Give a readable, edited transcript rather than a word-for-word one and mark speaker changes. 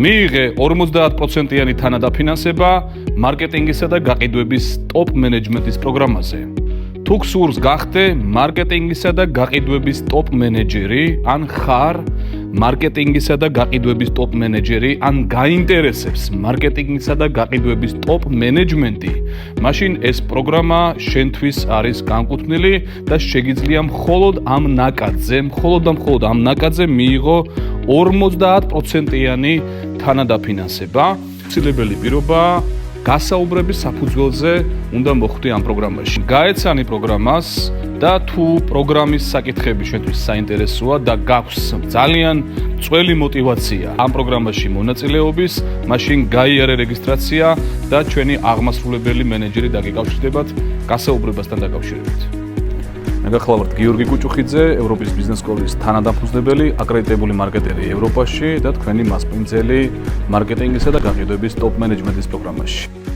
Speaker 1: მიიღე 50%-იანი თანადაფინანსება მარკეტინგისა და გაყიდვების ტოპ მენეჯმენტის პროგრამაზე. თუ გსურს გახდე მარკეტინგისა და გაყიდვების ტოპ მენეჯერი, ან ხარ მარკეტინგისა და გაყიდვების ტოპ მენეჯერი, ან გაინტერესებს მარკეტინგისა და გაყიდვების ტოპ მენეჯმენტი, მაშინ ეს პროგრამა შენთვის არის განკუთვნილი და შეგიძლია მხოლოდ ამ ნაკადზე მიიღო 50%-იანი თანადაფინანსება. ცილებელი პირობა გასაუბრების საფუძველზე უნდა მოხვდე ამ პროგრამაში. გაეცანი პროგრამას და თუ პროგრამის საკითხები შენთვის საინტერესოა და გაქვს ძალიან წველი мотиваცია ამ პროგრამაში მონაწილეობის, მაშინ გაიარე რეგისტრაცია და ჩვენი აღმასრულებელი მენეჯერი დაგეკავშირდებათ გასაუბრებასთან დაკავშირებით. მე გახლავართ გიორგი კუჭუხიძე, ევროპის ბიზნეს სკოლის თანადამფუძნებელი, აკრედიტებული მარკეტერი ევროპაში და თქვენი მასპინძელი მარკეტინგისა და გაყიდვების ტოპ მენეჯმენტის პროგრამაში.